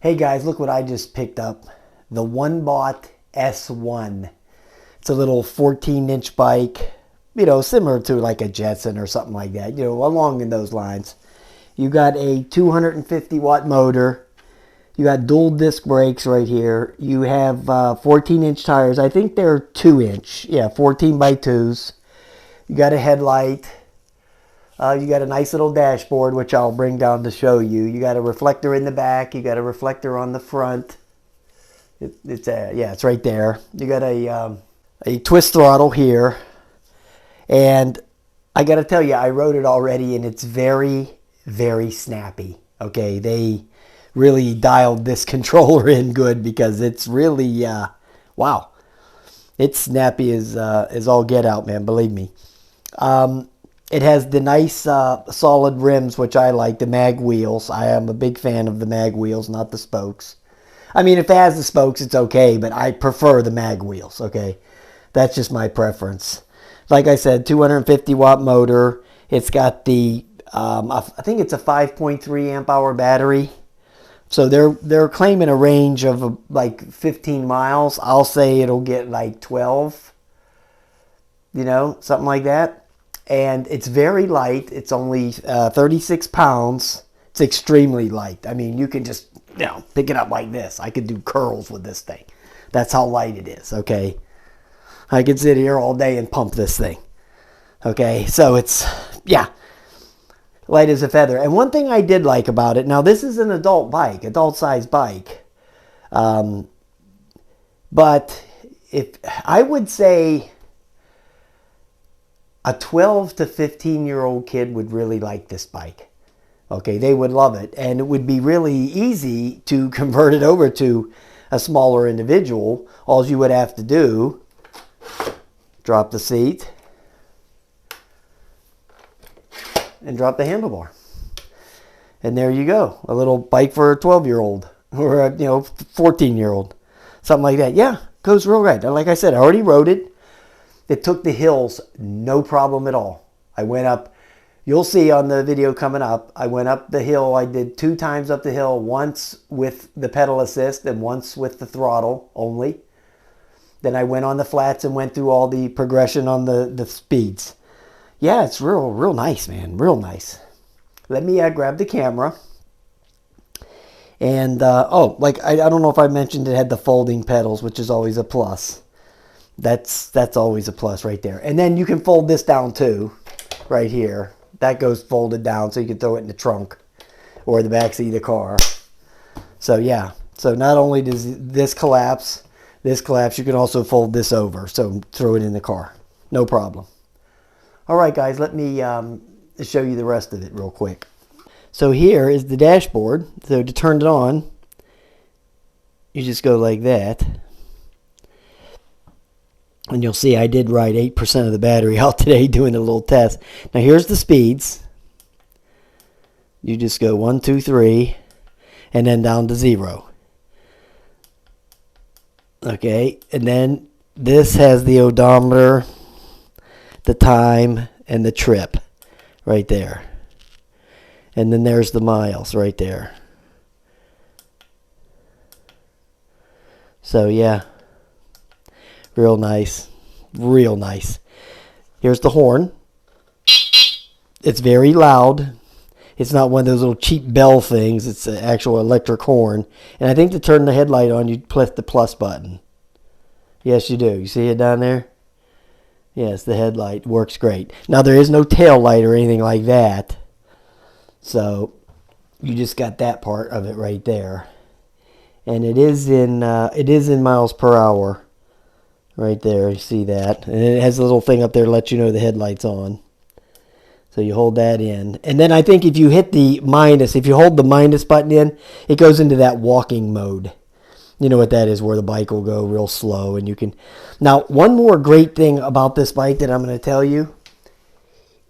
Hey guys, look what I just picked up. The ONEBOT S1. It's a little 14-inch bike, similar to like a Jetson or something like that, along in those lines. You got a 250 watt motor. You got dual disc brakes right here. You have 14-inch tires. I think they're 2-inch. Yeah, 14 by 2s. You got a headlight. You got a nice little dashboard, which I'll bring down to show you. You got a reflector in the back. You got a reflector on the front. It's right there. You got a twist throttle here. And I got to tell you, I rode it already, and it's very, very snappy. Okay, they really dialed this controller in good because it's really, wow. It's snappy as all get out, man, believe me. It has the nice solid rims, which I like, the mag wheels. I am a big fan of the mag wheels, not the spokes. I mean, if it has the spokes, it's okay, but I prefer the mag wheels, okay? That's just my preference. Like I said, 250 watt motor. It's got the, I think it's a 5.3 amp hour battery. So they're claiming a range of like 15 miles. I'll say it'll get like 12, something like that. And it's very light. It's only 36 pounds. It's extremely light. I mean, you can just, pick it up like this. I could do curls with this thing. That's how light it is, okay? I could sit here all day and pump this thing. Okay, so it's, light as a feather. And one thing I did like about it, now this is an adult bike, adult-sized bike. But if I would say a 12 to 15-year-old kid would really like this bike. Okay, they would love it. And it would be really easy to convert it over to a smaller individual. All you would have to do, drop the seat and drop the handlebar. And there you go. A little bike for a 12-year-old or a 14-year-old. Something like that. Yeah, goes real right. Like I said, I already rode it. It took the hills no problem at all. I went up, you'll see on the video coming up, I went up the hill. I did 2 times up the hill, once with the pedal assist and once with the throttle only. Then I went on the flats and went through all the progression on the speeds. Yeah, it's real nice, man. Real nice. Let me grab the camera. And, I don't know if I mentioned it had the folding pedals, which is always a plus. That's always a plus right there. And then you can fold this down too, right here. That goes folded down so you can throw it in the trunk or the back seat of the car. So yeah, so not only does this collapse, you can also fold this over. So throw it in the car, no problem. All right, guys, let me show you the rest of it real quick. So here is the dashboard. So to turn it on, you just go like that. And you'll see I did ride 8% of the battery out today doing a little test. Now here's the speeds. You just go 1, 2, 3, and then down to 0. Okay, and then this has the odometer, the time, and the trip right there. And then there's the miles right there. So yeah. Real nice. Real nice. Here's the horn. It's very loud. It's not one of those little cheap bell things. It's an actual electric horn. And I think to turn the headlight on, you press the plus button. Yes, you do. You see it down there? Yes, the headlight works great. Now, there is no tail light or anything like that. So, you just got that part of it right there. And it is in miles per hour. Right there, you see that. And it has a little thing up there to let you know the headlight's on. So you hold that in. And then I think if you hit the minus, if you hold the minus button in, it goes into that walking mode. You know what that is, where the bike will go real slow. And you can. Now, one more great thing about this bike that I'm going to tell you.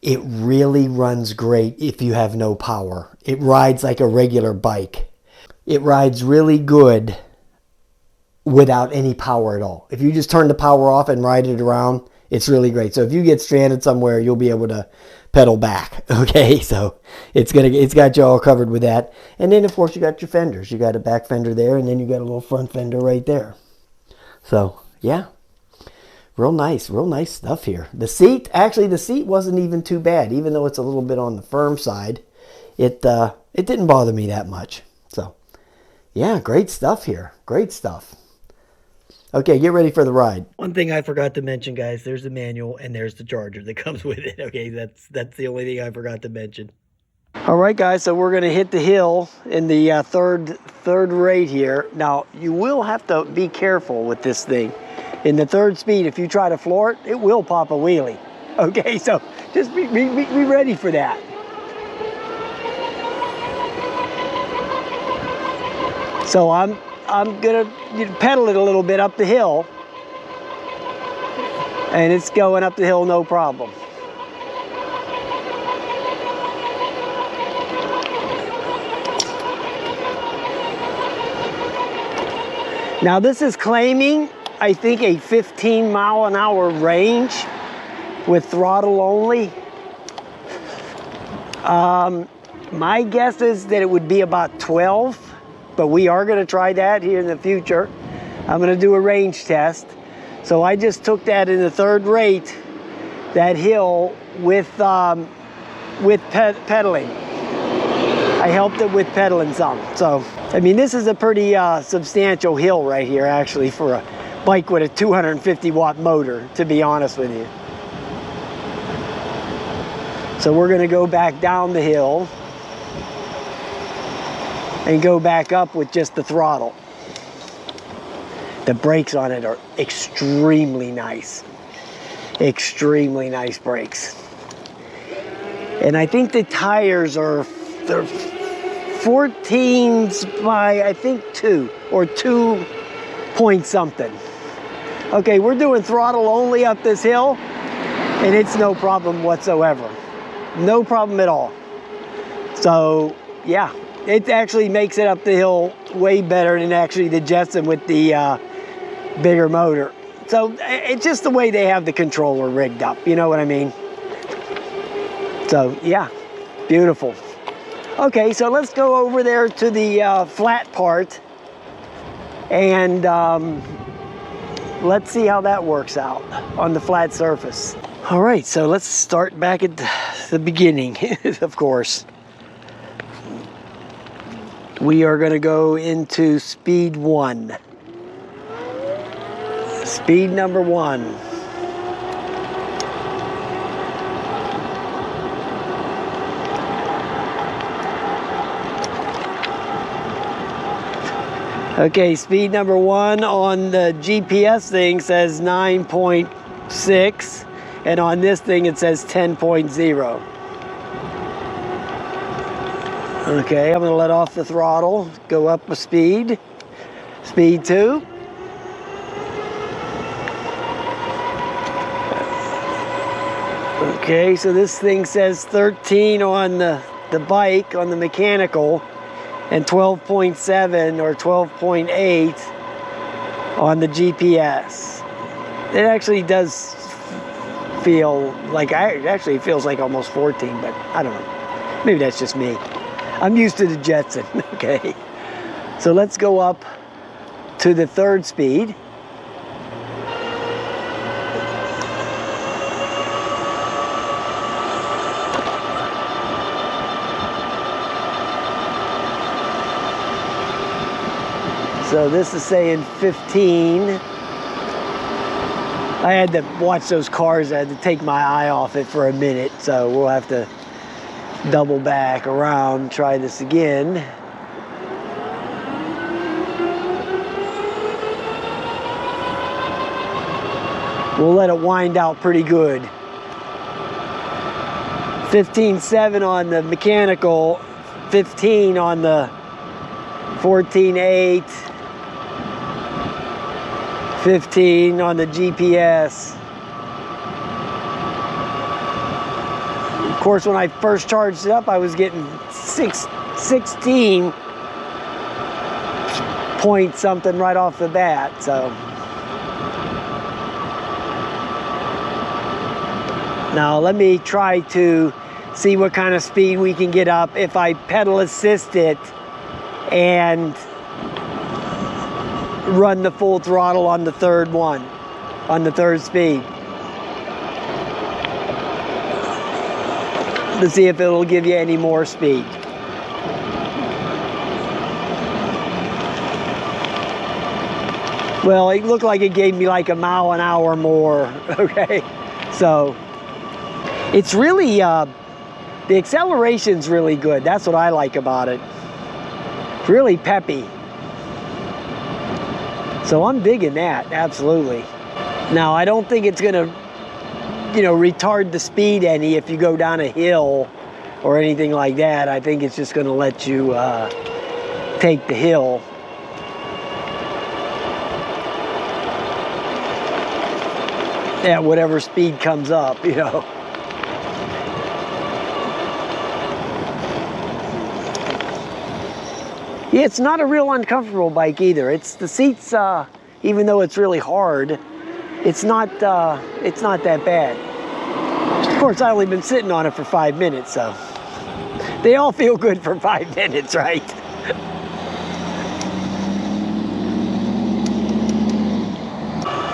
It really runs great if you have no power. It rides like a regular bike. It rides really good without any power at all. If you just turn the power off and ride it around, it's really great. So if you get stranded somewhere, you'll be able to pedal back. Okay, so it's got you all covered with that. And then of course you got your fenders. You got a back fender there, and then you got a little front fender right there. So yeah, real nice stuff here. The seat wasn't even too bad, even though it's a little bit on the firm side. It didn't bother me that much. So yeah, great stuff here. Great stuff. Okay, get ready for the ride. One thing I forgot to mention, guys, there's the manual and there's the charger that comes with it. Okay, that's the only thing I forgot to mention. All right, guys, so we're going to hit the hill in the third rate here. Now, you will have to be careful with this thing. In the third speed, if you try to floor it, it will pop a wheelie. Okay, so just be ready for that. So I'm gonna pedal it a little bit up the hill, and it's going up the hill no problem. Now this is claiming, I think, a 15-mile-an-hour range with throttle only. My guess is that it would be about 12. But we are going to try that here in the future. I'm going to do a range test. So I just took that in the third rate, that hill, with pedaling. I helped it with pedaling some. So, I mean, this is a pretty substantial hill right here, actually, for a bike with a 250-watt motor, to be honest with you. So we're going to go back down the hill and go back up with just the throttle. The brakes on it are extremely nice. Extremely nice brakes. And I think the tires they're 14s by, I think, 2 or 2 point something. Okay, we're doing throttle only up this hill, and it's no problem whatsoever. No problem at all. So, yeah. It actually makes it up the hill way better than actually the Jetson with the bigger motor. So it's just the way they have the controller rigged up, you know what I mean? So yeah, beautiful. Okay, so let's go over there to the flat part, and let's see how that works out on the flat surface. All right, so let's start back at the beginning, of course. We are going to go into speed 1. Speed number 1. Okay, speed number 1 on the GPS thing says 9.6, and on this thing it says 10.0. Okay, I'm going to let off the throttle, go up a speed. Speed 2. Okay, so this thing says 13 on the bike, on the mechanical, and 12.7 or 12.8 on the GPS. It actually does feel like, it feels like almost 14, but I don't know. Maybe that's just me. I'm used to the Jetson, okay? So let's go up to the third speed. So this is saying 15. I had to watch those cars. I had to take my eye off it for a minute, so we'll have to double back around, try this again. We'll let it wind out pretty good. 15.7 on the mechanical, 15 on the 14.8, 15 on the GPS. Of course, when I first charged it up, I was getting 16 point something right off the bat, so. Now let me try to see what kind of speed we can get up if I pedal assist it and run the full throttle on the third one, on the third speed. To see if it'll give you any more speed. Well, it looked like it gave me like a mile an hour more, okay? So, it's really, the acceleration's really good. That's what I like about it. It's really peppy. So I'm digging that, absolutely. Now, I don't think it's gonna, you know, retard the speed any if you go down a hill or anything like that. I think it's just gonna let you take the hill. At whatever speed comes up, you know. Yeah, it's not a real uncomfortable bike either. It's the seats, even though it's really hard, it's not that bad. Of course, I've only been sitting on it for 5 minutes, so they all feel good for 5 minutes, right?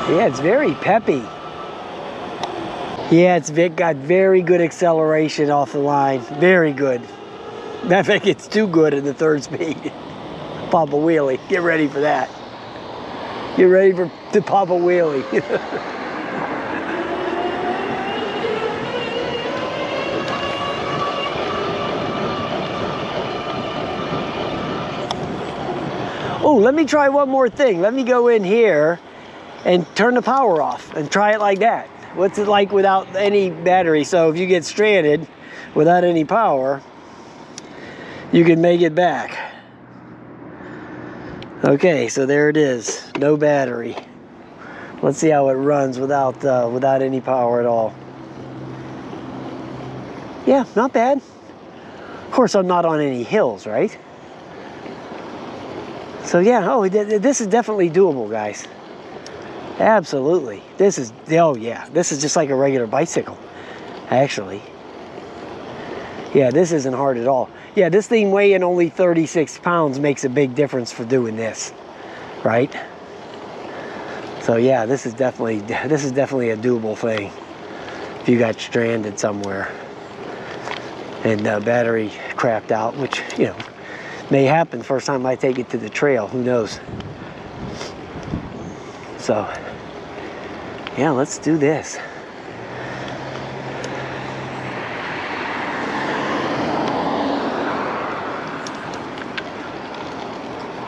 Yeah, it's very peppy. Yeah, it's got very good acceleration off the line. Very good. Matter of fact, it's too good in the third speed. Pop a wheelie. Get ready for that. Get ready to pop a wheelie. Oh, let me try one more thing. Let me go in here and turn the power off and try it like that. What's it like without any battery? So if you get stranded without any power, you can make it back. Okay, so there it is, no battery. Let's see how it runs without any power at all. Yeah, not bad. Of course, I'm not on any hills, right? So yeah, oh, this is definitely doable, guys. Absolutely. This is, oh yeah, this is just like a regular bicycle, actually. Yeah, this isn't hard at all. Yeah, this thing weighing only 36 pounds makes a big difference for doing this, right? So yeah, this is definitely a doable thing if you got stranded somewhere and battery crapped out, which, you know, may happen first time I take it to the trail, who knows. So yeah, let's do this.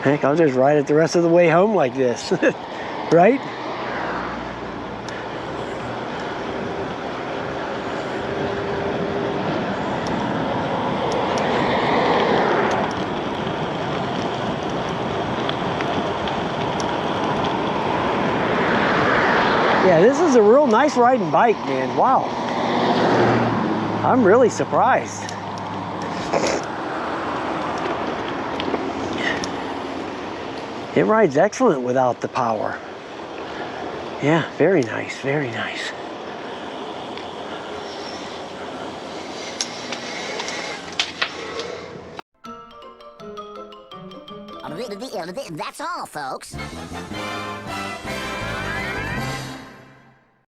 Heck, I'll just ride it the rest of the way home like this, right? Yeah, this is a real nice riding bike, man. Wow. I'm really surprised. It rides excellent without the power. Yeah, very nice, very nice. That's all, folks.